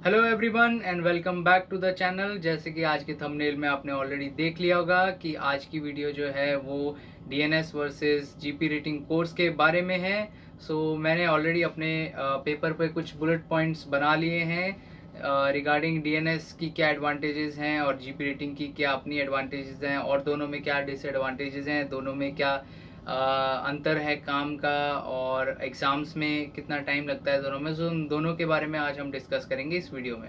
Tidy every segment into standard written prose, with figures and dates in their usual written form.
Hello everyone and welcome back to the channel. जैसे कि आज के थंबनेल में आपने ऑलरेडी देख लिया होगा कि आज की वीडियो जो है वो DNS versus GP rating course के बारे में है। मैंने ऑलरेडी अपने पेपर पे कुछ बुलेट पॉइंट्स बना लिए हैं रिगार्डिंग डीएनएस की क्या एडवांटेजेस हैं और जीपी रेटिंग की क्या अपनी एडवांटेजेस हैं और दोनों में क्या डिसएडवांटेजेस हैं, दोनों में क्या अंतर है काम का और एग्ज़ाम्स में कितना टाइम लगता है दोनों में। सो उन दोनों के बारे में आज हम डिस्कस करेंगे इस वीडियो में।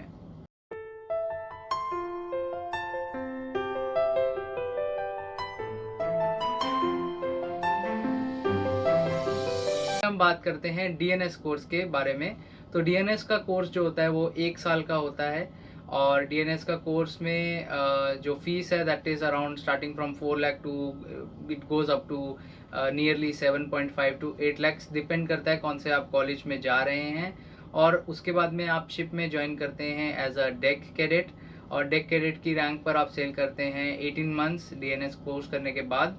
हम बात करते हैं डीएनएस कोर्स के बारे में। तो डीएनएस का कोर्स जो होता है वो 1 साल का होता है और डीएनएस का कोर्स में जो फीस है that is around starting from 4 lakh to it goes up to nearly 7.5 to 8 lakhs, depend करता है कौन से आप कॉलेज में जा रहे हैं। और उसके बाद में आप शिप में ज्वाइन करते हैं एज अ डेक कैडेट और डेक कैडेट की रैंक पर आप सेल करते हैं 18 मंथ्स डीएनएस कोर्स करने के बाद,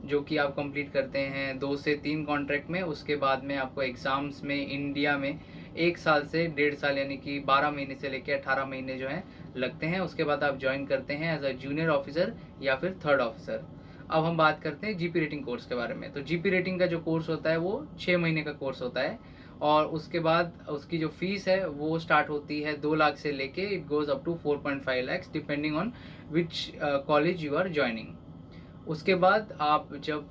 जो कि आप कंप्लीट करते हैं 2 से 3 कॉन्ट्रैक्ट में। उसके बाद में आपको एग्ज़ाम्स में इंडिया में 1 साल से 1.5 साल यानी कि 12 महीने से लेकर 18 महीने जो हैं लगते हैं। उसके बाद आप ज्वाइन करते हैं एज अ जूनियर ऑफिसर या फिर थर्ड ऑफिसर। अब हम बात करते हैं जीपी रेटिंग कोर्स के बारे में। तो जीपी रेटिंग का जो कोर्स होता है वो 6 महीने का कोर्स होता है और उसके बाद उसकी जो फीस है वो स्टार्ट होती है 2 लाख से लेके it goes up to 4.5 lakhs depending on which college you are joining. उसके बाद आप जब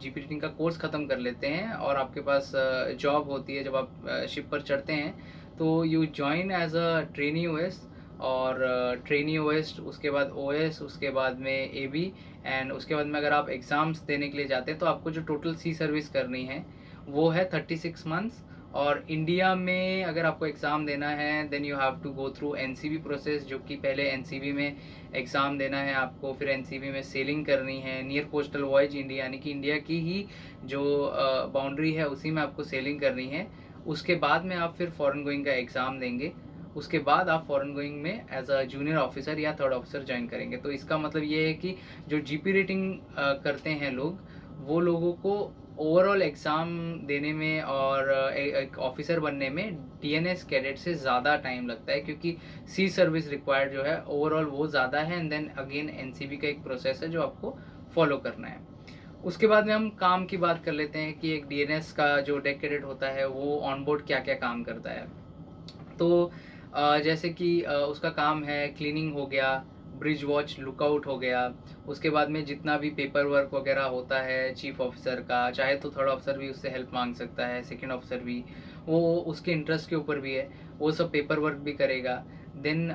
जीपी रेटिंग का कोर्स ख़त्म कर लेते हैं और आपके पास जॉब होती है, जब आप शिप पर चढ़ते हैं तो you join as a trainee OS और ट्रेनी ओएस, उसके बाद ओएस, उसके बाद में एबी एंड उसके बाद में अगर आप एग्ज़ाम्स देने के लिए जाते हैं तो आपको जो टोटल सी सर्विस करनी है वो है 36 मंथ्स। और इंडिया में अगर आपको एग्ज़ाम देना है then you have to go through NCB process, जो कि पहले एनसीबी में एग्ज़ाम देना है आपको, फिर एनसीबी में सेलिंग करनी है नियर कोस्टल वॉयज इंडिया, यानी कि इंडिया की ही जो बाउंड्री है उसी में आपको सेलिंग करनी है। उसके बाद में आप फिर फॉरेन गोइंग का एग्ज़ाम देंगे। उसके बाद आप फॉरेन गोइंग में एज अ जूनियर ऑफिसर या थर्ड ऑफिसर ज्वाइन करेंगे। तो इसका मतलब ये है कि जो जीपी रेटिंग करते हैं लोग, वो लोगों को ओवरऑल एग्ज़ाम देने में और एक ऑफिसर बनने में डीएनएस कैडेट से ज़्यादा टाइम लगता है, क्योंकि सी सर्विस रिक्वायर्ड जो है ओवरऑल वो ज़्यादा है एंड देन अगेन एनसीबी का एक प्रोसेस है जो आपको फॉलो करना है। उसके बाद में हम काम की बात कर लेते हैं कि एक डीएनएस का जो डेक कैडेट होता है वो ऑन बोर्ड क्या क्या काम करता है। तो जैसे कि उसका काम है क्लीनिंग हो गया, ब्रिज वॉच लुकआउट हो गया, उसके बाद में जितना भी पेपर वर्क वगैरह होता है चीफ ऑफिसर का, चाहे तो थर्ड ऑफिसर भी उससे हेल्प मांग सकता है, सेकंड ऑफिसर भी, वो उसके इंटरेस्ट के ऊपर भी है, वो सब पेपर वर्क भी करेगा। देन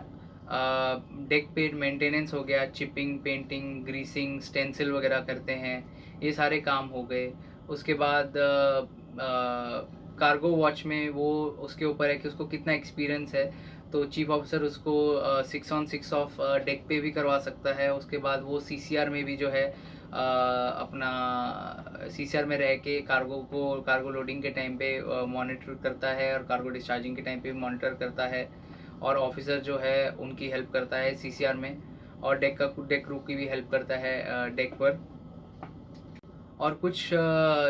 डेक पेड मेंटेनेंस हो गया, चिपिंग, पेंटिंग, ग्रीसिंग, स्टेंसिल वगैरह करते हैं, ये सारे काम हो गए। उसके बाद कार्गो वॉच में वो उसके ऊपर है कि उसको कितना एक्सपीरियंस है, तो चीफ ऑफिसर उसको 6 on 6 ऑफ डेक पे भी करवा सकता है। उसके बाद वो सीसीआर में भी जो है अपना सीसीआर में रह के कार्गो लोडिंग के टाइम पे मॉनिटर करता है और कार्गो डिस्चार्जिंग के टाइम पे भी मॉनिटर करता है और ऑफिसर जो है उनकी हेल्प करता है सीसीआर में और डेक क्रू की भी हेल्प करता है डेक पर। और कुछ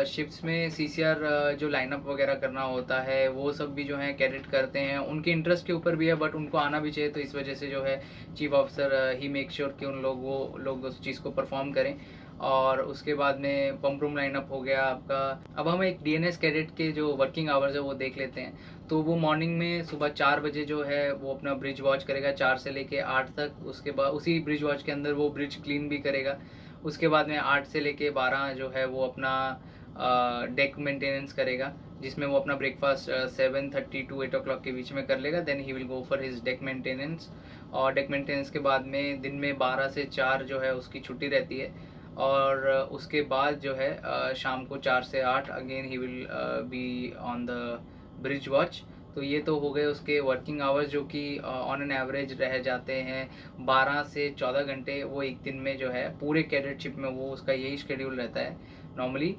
शिप्स में सीसीआर जो लाइनअप वगैरह करना होता है वो सब भी जो है कैडेट करते हैं, उनके इंटरेस्ट के ऊपर भी है बट उनको आना भी चाहिए, तो इस वजह से जो है चीफ ऑफिसर ही मेक श्योर कि वो लोग उस चीज़ को परफॉर्म करें। और उसके बाद में पंप रूम लाइनअप हो गया आपका। अब हम एक डीएनएस कैडेट के जो वर्किंग आवर्स है वो देख लेते हैं। तो वो मॉर्निंग में सुबह 4 बजे जो है वो अपना ब्रिज वॉच करेगा 4 से लेके 8 तक। उसके बाद उसी ब्रिज वॉच के अंदर वो ब्रिज क्लीन भी करेगा। उसके बाद में 8 से लेके 12 जो है वो अपना डेक मेंटेनेंस करेगा, जिसमें वो अपना ब्रेकफास्ट 7:30 टू 8 o'clock के बीच में कर लेगा। Then he will go for his deck maintenance और डेक मेंटेनेंस के बाद में दिन में 12 से 4 जो है उसकी छुट्टी रहती है और उसके बाद जो है शाम को 4 से 8 again he will be on the bridge watch. तो ये तो हो गए उसके वर्किंग आवर्स, जो कि ऑन एन एवरेज रह जाते हैं 12 से 14 घंटे वो एक दिन में जो है पूरे कैडेटशिप में, वो उसका यही शेड्यूल रहता है नॉर्मली।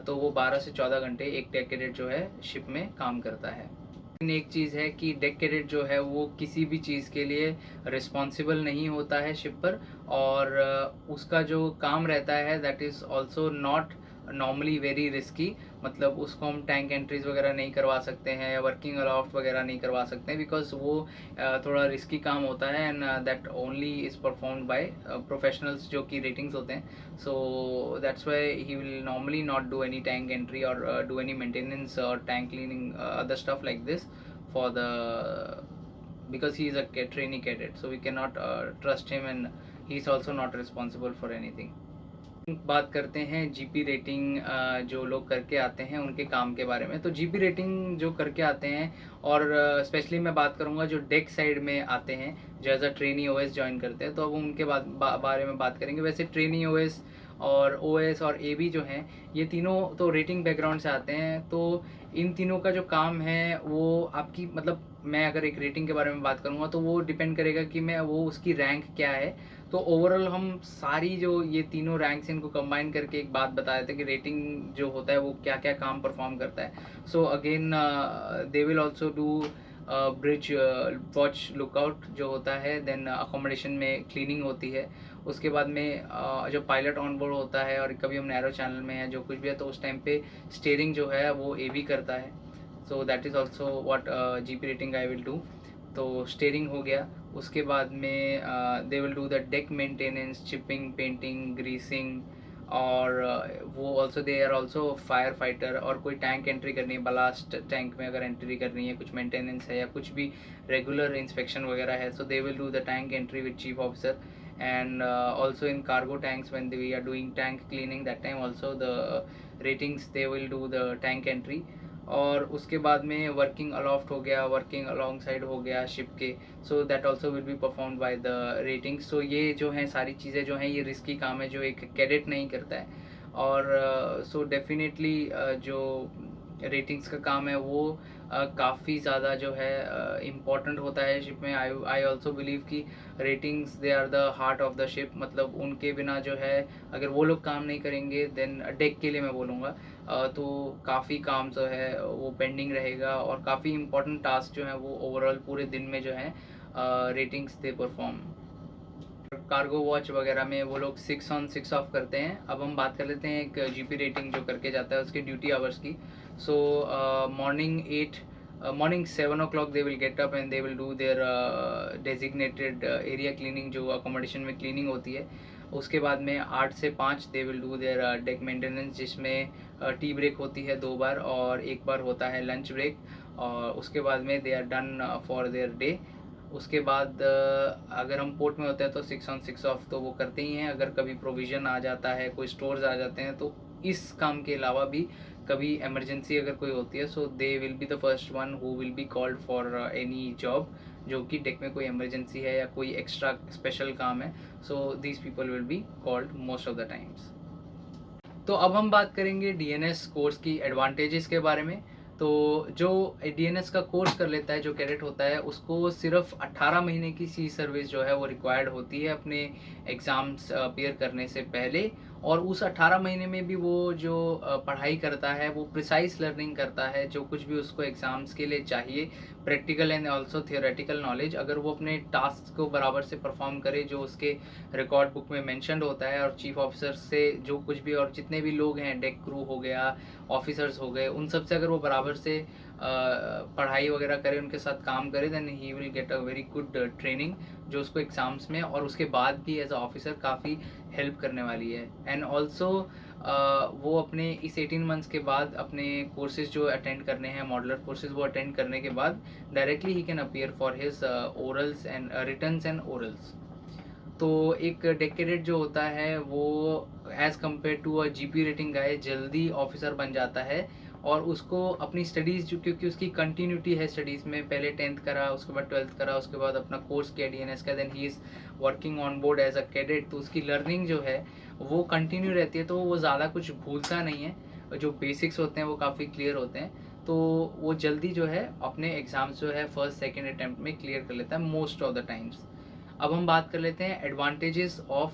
तो वो 12 से 14 घंटे एक डेक कैडेट जो है शिप में काम करता है। लेकिन एक चीज़ है कि डेक कैडेट जो है वो किसी भी चीज़ के लिए रिस्पॉन्सिबल नहीं होता है शिप पर और उसका जो काम रहता है that is also not normally very risky. मतलब उसको हम टैंक एंट्रीज वगैरह नहीं करवा सकते हैं या वर्किंग अलाउट वगैरह नहीं करवा सकते हैं, बिकॉज वो थोड़ा रिस्की काम होता है and that only is performed by professionals जो कि रेटिंग्स होते हैं. So that's why he will normally not do any tank entry और डू एनी मेंटेनेंस और tank cleaning other stuff like this for the because he is a trainee cadet, so we cannot trust him and he is also not responsible for anything. बात करते हैं GP rating जो लोग करके आते हैं उनके काम के बारे में. तो जीपी रेटिंग जो करके आते हैं और स्पेशली मैं बात करूंगा जो डेक साइड में आते हैं जो as a trainee OS join करते हैं, तो अब उनके बारे में बात करेंगे. वैसे ट्रेनी ओएस और ओएस और एबी जो हैं ये तीनों तो रेटिंग बैकग्राउंड से आते हैं. तो इन तीनों का जो काम है वो आपकी मतलब मैं अगर एक रेटिंग के बारे में बात करूंगा तो वो डिपेंड करेगा कि मैं वो उसकी रैंक क्या है. तो ओवरऑल हम सारी जो ये तीनों रैंक्स इनको कंबाइन करके एक बात बता देते हैं कि रेटिंग जो होता है वो क्या क्या काम परफॉर्म करता है. So again they will also do bridge watch lookout जो होता है, देन अकोमोडेशन में क्लीनिंग होती है. उसके बाद में जो पायलट ऑन बोर्ड होता है और कभी हम नैरो चैनल में है जो कुछ भी है तो उस टाइम पे स्टीयरिंग जो है वो ए करता है. So that is also what GP rating I will do. तो स्टीयरिंग हो गया. उसके बाद में they will do the deck maintenance, chipping, painting, greasing और वो also they are also fire fighter. और कोई टैंक एंट्री करनी है, बलास्ट टैंक में अगर एंट्री करनी है, कुछ मेंटेनेंस है या कुछ भी रेगुलर इंस्पेक्शन वगैरह है, so they will do the tank entry with chief officer. And also in cargo tanks when we are doing tank cleaning, that time also the ratings they will do the tank entry. और उसके बाद में working अलॉफ्ट हो गया, working along side हो गया ship के, so that also will be performed by the rating. So ये जो हैं सारी चीज़ें जो हैं ये रिस्की काम है जो एक कैडेट नहीं करता है. और सो डेफिनेटली जो रेटिंग्स का काम है वो काफ़ी ज़्यादा जो है इम्पॉर्टेंट होता है शिप में. आई ऑल्सो बिलीव कि ratings they are the heart of the ship. मतलब उनके बिना जो है अगर वो लोग काम नहीं करेंगे देन डेक के लिए मैं बोलूँगा तो काफ़ी काम जो है वो पेंडिंग रहेगा और काफ़ी इम्पोर्टेंट टास्क जो है वो ओवरऑल पूरे दिन में जो है ratings they perform. Cargo watch वगैरह में वो लोग 6 ऑन 6 ऑफ करते हैं. अब हम बात कर लेते हैं एक जीपी रेटिंग जो करके जाता है उसके ड्यूटी आवर्स की. सो morning 7 o'clock they will get up and they will do their designated area cleaning जो अकोमोडेशन में क्लीनिंग होती है. उसके बाद में 8 से 5 दे will do their deck maintenance जिसमें टी ब्रेक होती है 2 बार और 1 बार होता है लंच ब्रेक. और उसके बाद में they are done for their day. उसके बाद अगर हम पोर्ट में होते हैं तो 6 ऑन 6 ऑफ तो वो करते ही हैं. अगर कभी प्रोविज़न आ जाता है, कोई स्टोर्स आ जाते हैं तो इस काम के अलावा भी कभी इमरजेंसी अगर कोई होती है so they will be the first one who will be called for any job जो कि डेक में कोई इमरजेंसी है या कोई एक्स्ट्रा स्पेशल काम है. So these people will be called most of the times. तो अब हम बात करेंगे डीएनएस कोर्स की एडवांटेजेस के बारे में. तो जो डीएनएस का कोर्स कर लेता है जो कैडेट होता है उसको सिर्फ 18 महीने की सी सर्विस जो है वो रिक्वायर्ड होती है अपने एग्ज़ाम्स अपीयर करने से पहले. और उस 18 महीने में भी वो जो पढ़ाई करता है वो प्रिसाइज लर्निंग करता है जो कुछ भी उसको एग्ज़ाम्स के लिए चाहिए, practical and also theoretical knowledge. अगर वो अपने टास्क को बराबर से परफॉर्म करे जो उसके रिकॉर्ड बुक में मेंशन्ड होता है और चीफ ऑफिसर से जो कुछ भी और जितने भी लोग हैं डेक क्रू हो गया, ऑफिसर्स हो गए, उन सब से अगर वो बराबर से पढ़ाई वगैरह करे, उनके साथ काम करे, then he will get a very good training जो उसको एग्ज़ाम्स में और उसके बाद भी एज अ ऑफिसर काफ़ी हेल्प करने वाली है. एंड ऑल्सो वो अपने इस 18 मंथ्स के बाद अपने कोर्सेज जो अटेंड करने हैं मॉडलर कोर्सेज वो अटेंड करने के बाद डायरेक्टली ही can appear for his orals and writtens and orals. तो एक डेक कैडेट जो होता है वो as compare to a GP rating guy जल्दी ऑफिसर बन जाता है. और उसको अपनी स्टडीज़ जो क्योंकि उसकी कंटिन्यूटी है स्टडीज़ में, पहले 10th करा, उसके बाद 12th करा, उसके बाद अपना कोर्स किया डीएनएस का, then he is working on board as a cadet. तो उसकी लर्निंग जो है वो कंटिन्यू रहती है तो वो ज़्यादा कुछ भूलता नहीं है. जो बेसिक्स होते हैं वो काफ़ी क्लियर होते हैं तो वो जल्दी जो है अपने एग्ज़ाम्स जो है फर्स्ट सेकेंड अटैम्प्ट में क्लियर कर लेता है मोस्ट ऑफ द टाइम्स. अब हम बात कर लेते हैं एडवांटेजेस ऑफ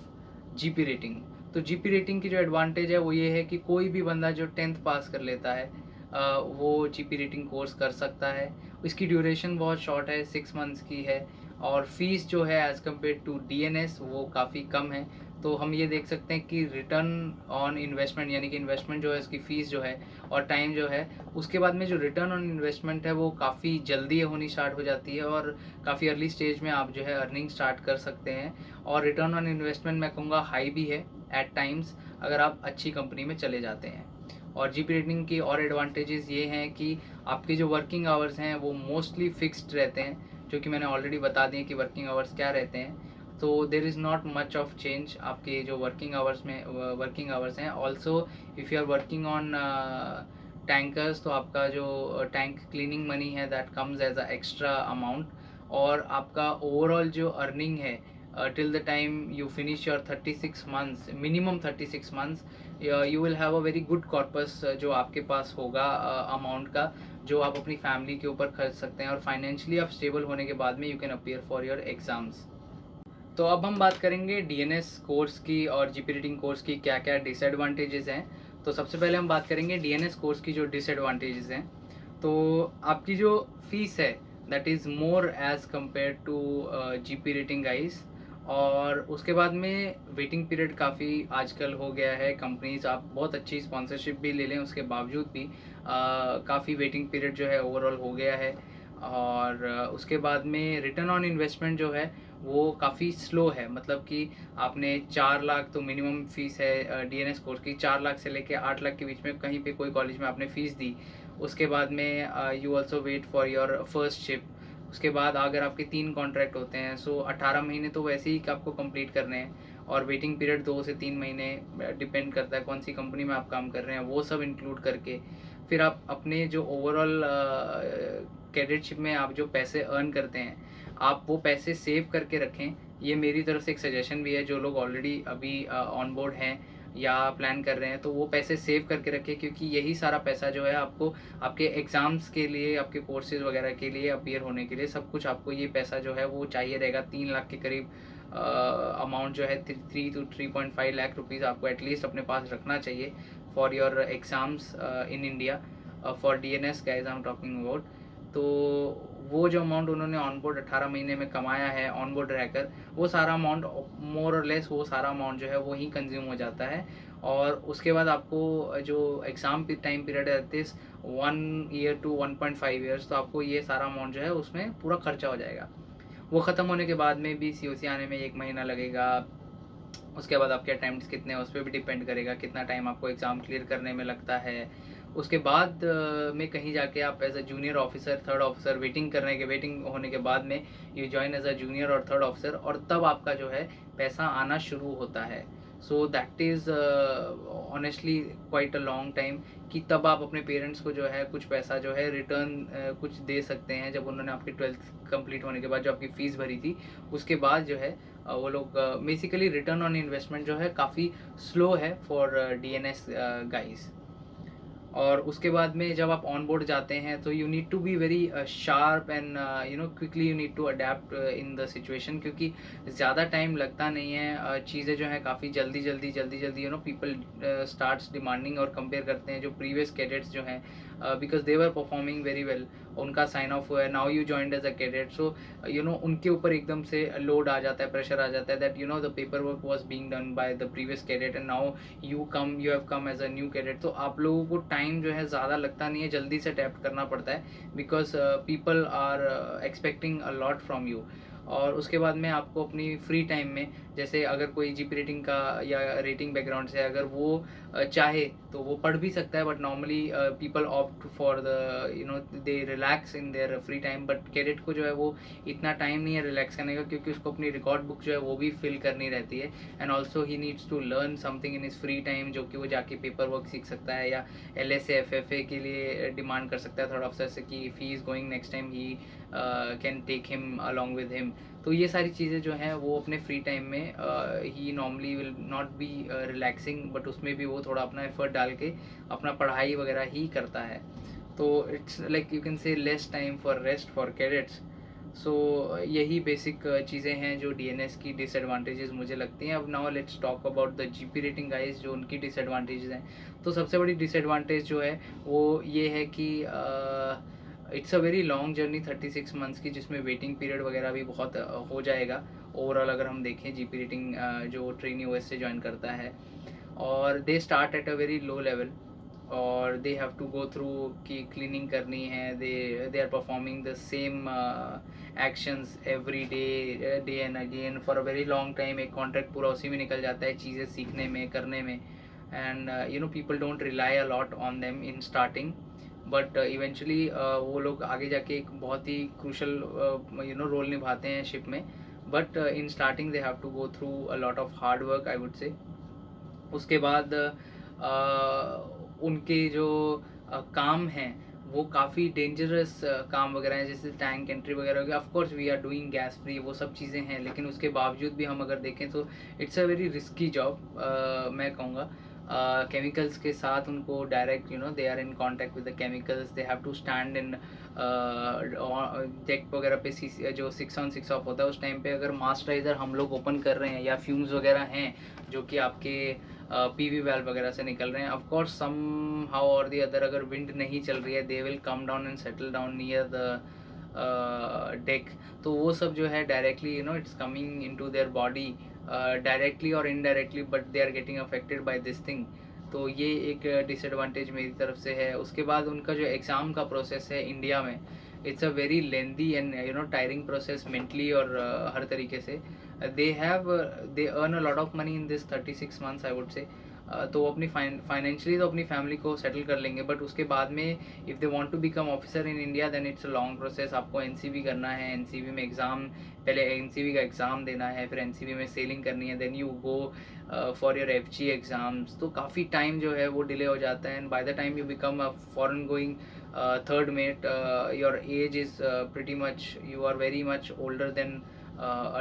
जीपी रेटिंग. तो जीपी रेटिंग की जो एडवांटेज है वो ये है कि कोई भी बंदा जो 10th पास कर लेता है वो जीपी रेटिंग कोर्स कर सकता है. इसकी ड्यूरेशन बहुत शॉर्ट है, 6 मंथ्स की है. और फीस जो है एज़ कम्पेयर टू डीएनएस वो काफ़ी कम है. तो हम ये देख सकते हैं कि रिटर्न ऑन इन्वेस्टमेंट यानी कि इन्वेस्टमेंट जो है इसकी फ़ीस जो है और टाइम जो है, उसके बाद में जो रिटर्न ऑन इन्वेस्टमेंट है वो काफ़ी जल्दी होनी स्टार्ट हो जाती है और काफ़ी अर्ली स्टेज में आप जो है अर्निंग स्टार्ट कर सकते हैं। और रिटर्न ऑन इन्वेस्टमेंट मैं कहूँगा हाई भी है एट टाइम्स, अगर आप अच्छी कंपनी में चले जाते हैं। और जीपी रेटिंग की और एडवांटेजेस ये हैं कि आपके जो वर्किंग आवर्स हैं वो मोस्टली फिक्स्ड रहते हैं, जो कि मैंने ऑलरेडी बता दिए कि वर्किंग आवर्स क्या रहते हैं। तो there is not much of change आपके जो वर्किंग आवर्स हैं। Also if you are working on tankers, तो आपका जो टैंक क्लीनिंग मनी है that comes as a extra amount. और आपका ओवरऑल जो अर्निंग है till the time you finish your 36 months, minimum 36 months, you will have a very good corpus जो आपके पास होगा अमाउंट का, जो आप अपनी फैमिली के ऊपर खर्च सकते हैं। और फाइनेंशियली आप स्टेबल होने के बाद में you can appear for your exams. तो अब हम बात करेंगे डीएनएस कोर्स की और जीपी रेटिंग कोर्स की क्या क्या डिसएडवांटेजेस हैं। तो सबसे पहले हम बात करेंगे डीएनएस कोर्स की जो डिसएडवांटेजेस हैं। तो आपकी जो फीस है that is more as compare to GP rating guys. और उसके बाद में वेटिंग पीरियड काफ़ी आजकल हो गया है। कंपनीज आप बहुत अच्छी स्पॉन्सरशिप भी ले लें उसके बावजूद भी काफ़ी वेटिंग पीरियड जो है ओवरऑल हो गया है। और उसके बाद में रिटर्न ऑन इन्वेस्टमेंट जो है वो काफ़ी स्लो है। मतलब कि आपने 4 लाख तो मिनिमम फ़ीस है डीएनएस कोर्स की, 4 लाख से लेके 8 लाख के बीच में कहीं पे कोई कॉलेज में आपने फ़ीस दी। उसके बाद में you also wait for your first ship. उसके बाद अगर आपके 3 कॉन्ट्रैक्ट होते हैं, सो 18 महीने तो वैसे ही आपको कंप्लीट करने हैं। और वेटिंग पीरियड 2 से 3 महीने, डिपेंड करता है कौन सी कंपनी में आप काम कर रहे हैं, वो सब इंक्लूड करके फिर आप अपने जो ओवरऑल कैडेटशिप में आप जो पैसे अर्न करते हैं, आप वो पैसे सेव करके रखें। ये मेरी तरफ से एक सजेशन भी है। जो लोग ऑलरेडी अभी ऑन बोर्ड हैं या प्लान कर रहे हैं, तो वो पैसे सेव करके रखें, क्योंकि यही सारा पैसा जो है आपको आपके एग्ज़ाम्स के लिए, आपके कोर्सेज़ वगैरह के लिए, अपीयर होने के लिए, सब कुछ आपको ये पैसा जो है वो चाहिए रहेगा। 3 लाख के करीब अमाउंट जो है, 3 to 3.5 लाख रुपीज़ आपको एटलीस्ट अपने पास रखना चाहिए for your exams in India, for DNS guys I am talking about. तो वो जो अमाउंट उन्होंने ऑन बोर्ड 18 महीने में कमाया है ऑन बोर्ड रहकर, वो सारा अमाउंट मोर और लेस, वो सारा अमाउंट जो है वो ही कंज्यूम हो जाता है। और उसके बाद आपको जो एग्ज़ाम टाइम पीरियड है दिस 1 ईयर टू 1.5 ईयर्स, तो आपको ये सारा अमाउंट जो है उसमें पूरा खर्चा हो जाएगा। वो ख़त्म होने के बाद में भी सीओसी आने में 1 महीना लगेगा। उसके बाद आपके अटैम्प्ट्स कितने हैं उस पर भी डिपेंड करेगा, कितना टाइम आपको एग्ज़ाम क्लियर करने में लगता है। उसके बाद में कहीं जाके आप as a junior officer, third officer, waiting होने के बाद में you join as a junior और थर्ड ऑफिसर, और तब आपका जो है पैसा आना शुरू होता है। So that is honestly quite a long time, कि तब आप अपने पेरेंट्स को जो है कुछ पैसा जो है रिटर्न कुछ दे सकते हैं, जब उन्होंने आपकी 12th कंप्लीट होने के बाद जो आपकी फ़ीस भरी थी उसके बाद जो है वो लोग बेसिकली रिटर्न ऑन इन्वेस्टमेंट जो है काफ़ी स्लो है फॉर डीएनएस गाइस। और उसके बाद में जब आप ऑन बोर्ड जाते हैं, तो you need to be very sharp and quickly you need to adapt in the situation, क्योंकि ज़्यादा टाइम लगता नहीं है। चीज़ें जो हैं काफ़ी जल्दी पीपल स्टार्ट्स डिमांडिंग और कंपेयर करते हैं जो प्रीवियस कैडेट्स जो हैं, because they were performing very well, उनका साइन ऑफ हुआ है, now you joined as a cadet. So उनके ऊपर एकदम से लोड आ जाता है, प्रेशर आ जाता है, that the paper work was being done by the previous cadet and now you have come as a new cadet. तो आप लोगों को टाइम जो है ज़्यादा लगता नहीं है, जल्दी से अडेप्ट करना पड़ता है, because people are expecting a lot from you. और उसके बाद में आपको अपनी फ्री टाइम में, जैसे अगर कोई जीपी रेटिंग का या रेटिंग बैकग्राउंड से अगर वो चाहे तो वो पढ़ भी सकता है, but normally people opt for the they relax in their free time. But cadet को जो है वो इतना टाइम नहीं है रिलैक्स करने का, क्योंकि उसको अपनी रिकॉर्ड बुक जो है वो भी फिल करनी रहती है। And also he needs to learn something in his free time, जो कि वो जाके पेपर वर्क सीख सकता है, या LSA FFA के लिए डिमांड कर सकता है थर्ड ऑफिसर से कि if he is going next time he can take him along with him. तो ये सारी चीज़ें जो हैं वो अपने फ्री टाइम में ही normally will not be relaxing, but उसमें भी वो थोड़ा अपना एफर्ट डाल के अपना पढ़ाई वगैरह ही करता है। तो it's like you can say less time for rest for cadets. So यही बेसिक चीज़ें हैं जो डीएनएस की डिसएडवांटेजेस मुझे लगती हैं। अब now let's talk about the GP rating guys, जो उनकी डिसएडवांटेजेस हैं। तो सबसे बड़ी डिसएडवांटेज जो है वो ये है कि it's a very long journey 36 months की, जिसमें वेटिंग पीरियड वगैरह भी बहुत हो जाएगा ओवरऑल अगर हम देखें जीपी रेटिंग जो ट्रेनी ओएस से ज्वाइन करता है। और they start at a very low level, और they have to go through कि क्लीनिंग करनी है, they are performing the same actions every day, day and again for a very long time. एक contract पूरा उसी में निकल जाता है, चीज़ें सीखने में, करने में। And you know people don't rely a lot on them in starting, but eventually वो लोग आगे जाके एक बहुत ही क्रूशल यू नो रोल निभाते हैं शिप में। But in starting they have to go through a lot of hard work I would say. उसके बाद उनके जो काम हैं वो काफ़ी डेंजरस काम वगैरह हैं, जैसे टैंक एंट्री वगैरह हो गया। Of course we are doing gas free, वो सब चीज़ें हैं, लेकिन उसके बावजूद भी हम अगर देखें तो it's a very risky job मैं कहूँगा। केमिकल्स के साथ उनको direct, you know, they are in contact with the chemicals, they have to stand in deck वगैरह पे जो 6 ऑन 6 ऑफ होता है उस टाइम पे अगर मास्टराइजर हम लोग ओपन कर रहे हैं या फ्यूम्स वगैरह हैं जो कि आपके पीवी वैल्व वगैरह से निकल रहे हैं, ऑफ कोर्स सम हाउ और दी अदर अगर विंड नहीं चल रही है, they will come down and settle down near the deck. तो वो सब जो है directly, you know, it's coming into their body directly और indirectly, but they are getting affected by this thing. तो ये एक डिसएडवांटेज मेरी तरफ से है। उसके बाद उनका जो एग्ज़ाम का प्रोसेस है इंडिया में, it's a very lengthy and, you no, tiring process mentally और हर तरीके से। They earn a lot of money in this 36 months I would से। तो वो अपनी फाइनेंशियली तो अपनी फैमिली को सेटल कर लेंगे, बट उसके बाद में if they want to become officer in India then it's a long process. आपको एनसीबी करना है, एनसीबी में एग्ज़ाम, पहले एनसीबी का एग्ज़ाम देना है, फिर एनसीबी में सेलिंग करनी है, then you go for your FG exams. तो काफ़ी टाइम जो है वो डिले हो जाता है, and by the time you become a foreign going third mate, your age is pretty much, you are very much older than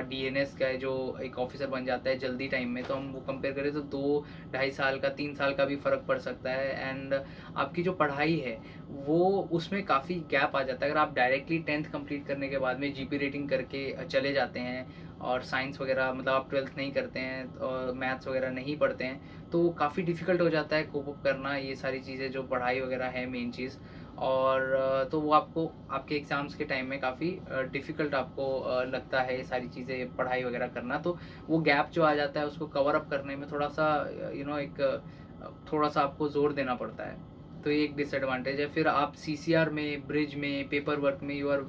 DNS का है जो एक ऑफिसर बन जाता है जल्दी टाइम में। तो हम वो कंपेयर करें तो 2-2.5 साल का, 3 साल का भी फ़र्क पड़ सकता है। एंड आपकी जो पढ़ाई है वो उसमें काफ़ी गैप आ जाता है। अगर आप डायरेक्टली 10th कंप्लीट करने के बाद में जीपी रेटिंग करके चले जाते हैं और साइंस वगैरह, मतलब आप 12th नहीं करते हैं और मैथ्स वगैरह नहीं पढ़ते हैं, तो काफ़ी डिफ़िकल्ट हो जाता है कोप अप करना ये सारी चीज़ें, जो पढ़ाई वगैरह है मेन चीज़। और तो वो आपको आपके एग्ज़ाम्स के टाइम में काफ़ी डिफ़िकल्ट आपको लगता है ये सारी चीज़ें पढ़ाई वगैरह करना। तो वो गैप जो आ जाता है उसको कवर अप करने में थोड़ा-सा, यू नो, एक थोड़ा-सा आपको ज़ोर देना पड़ता है। तो ये एक डिसएडवांटेज है। फिर आप सीसीआर में, ब्रिज में, पेपर वर्क में you are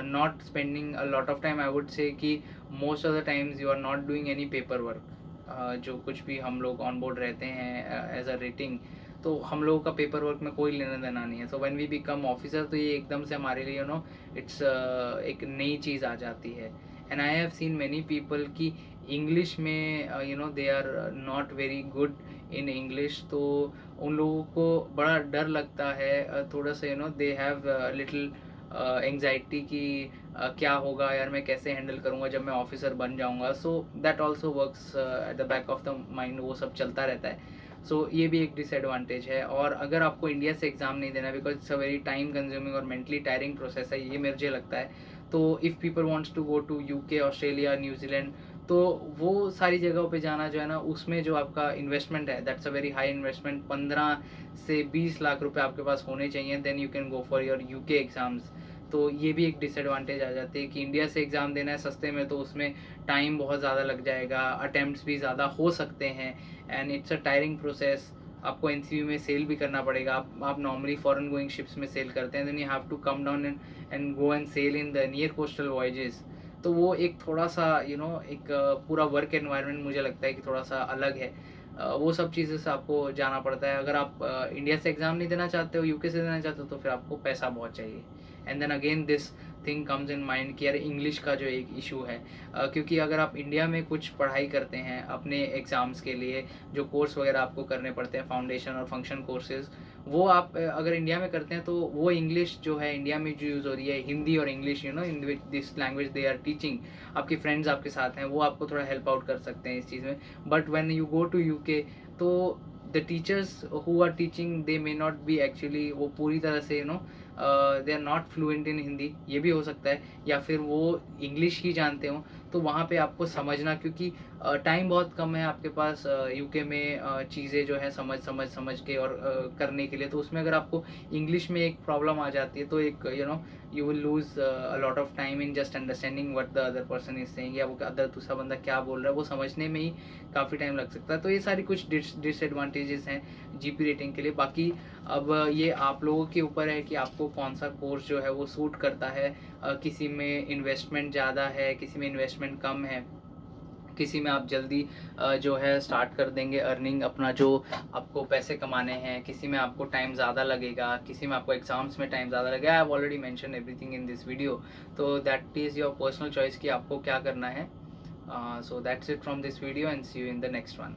not spending a lot of time, I would say कि most of the times you are not doing any paper work. जो कुछ भी हम लोग ऑन बोर्ड रहते हैं एज अ रेटिंग, तो हम लोगों का पेपर वर्क में कोई लेना देना नहीं है। So when we become officer तो ये एकदम से हमारे लिए, यू नो, इट्स एक नई चीज़ आ जाती है। And I have seen many people की इंग्लिश में, you know, they are not very good in English, तो उन लोगों को बड़ा डर लगता है थोड़ा सा, you know, they have little anxiety कि क्या होगा यार, मैं कैसे हैंडल करूँगा जब मैं ऑफिसर बन जाऊँगा। सो that also works at the back of the mind, वो सब चलता रहता है। सो ये भी एक डिसएडवांटेज है। और अगर आपको इंडिया से एग्ज़ाम नहीं देना, because it's a very time consuming और मेंटली टायरिंग प्रोसेस है, ये मुझे लगता है। तो if people wants to go to UK, Australia, New Zealand, तो वो सारी जगहों पे जाना जो है ना, उसमें जो आपका इन्वेस्टमेंट है that's a very high investment. 15 से 20 लाख रुपए आपके पास होने चाहिए, then you can go for your UK exams. तो ये भी एक डिसएडवांटेज आ जाती है कि इंडिया से एग्ज़ाम देना है सस्ते में, तो उसमें टाइम बहुत ज़्यादा लग जाएगा, अटेम्प्ट्स भी ज़्यादा हो सकते हैं, and it's a tiring process. आपको एनसीबी में सेल भी करना पड़ेगा। आप नॉर्मली फॉरेन गोइंग शिप्स में सेल करते हैं, then you have to come down and go and sail in the near coastal voyages. तो वो एक थोड़ा-सा, यू नो, एक पूरा वर्क एनवायरनमेंट मुझे लगता है कि थोड़ा-सा अलग है। वो सब चीज़ें से आपको जाना पड़ता है। अगर आप इंडिया से एग्ज़ाम नहीं देना चाहते हो, यूके से देना चाहते हो, तो फिर आपको पैसा बहुत चाहिए। And then again this thing comes in mind कि यार इंग्लिश का जो एक इशू है, क्योंकि अगर आप इंडिया में कुछ पढ़ाई करते हैं अपने एग्ज़ाम्स के लिए, जो कोर्स वगैरह आपको करने पड़ते हैं, फाउंडेशन और फंक्शन कोर्सेज़, वो आप अगर इंडिया में करते हैं तो वो इंग्लिश जो है इंडिया में जो यूज़ हो रही है, हिंदी और English, you know, in which this language they are teaching, आपके फ्रेंड्स आपके साथ हैं, वो आपको थोड़ा हेल्प आउट कर सकते हैं इस चीज़ में। But when you go to UK, तो the teachers who are teaching they may not be actually, वो पूरी तरह से, you know, they are not fluent in Hindi, ये भी हो सकता है, या फिर वो इंग्लिश ही जानते हों। तो वहाँ पे आपको समझना, क्योंकि टाइम बहुत कम है आपके पास यूके में चीज़ें जो है समझ के और करने के लिए, तो उसमें अगर आपको इंग्लिश में एक प्रॉब्लम आ जाती है तो एक you will lose a lot of time in just understanding what the other person is saying, या वो अदर दूसरा बंदा क्या बोल रहा है वो समझने में ही काफ़ी टाइम लग सकता है। तो ये सारी कुछ डिसएडवांटेजेस हैं जीपी रेटिंग के लिए। बाकी अब ये आप लोगों के ऊपर है कि आपको कौन सा कोर्स जो है वो सूट करता है। किसी में इन्वेस्टमेंट ज़्यादा है, किसी में इन्वेस्टमेंट कम है, किसी में आप जल्दी जो है स्टार्ट कर देंगे अर्निंग अपना जो आपको पैसे कमाने हैं, किसी में आपको टाइम ज़्यादा लगेगा, किसी में आपको एग्जाम्स में टाइम ज़्यादा लगेगा। I have already mention everything in this video, तो that is your personal choice कि आपको क्या करना है। So that's it from this video and see you in the next one.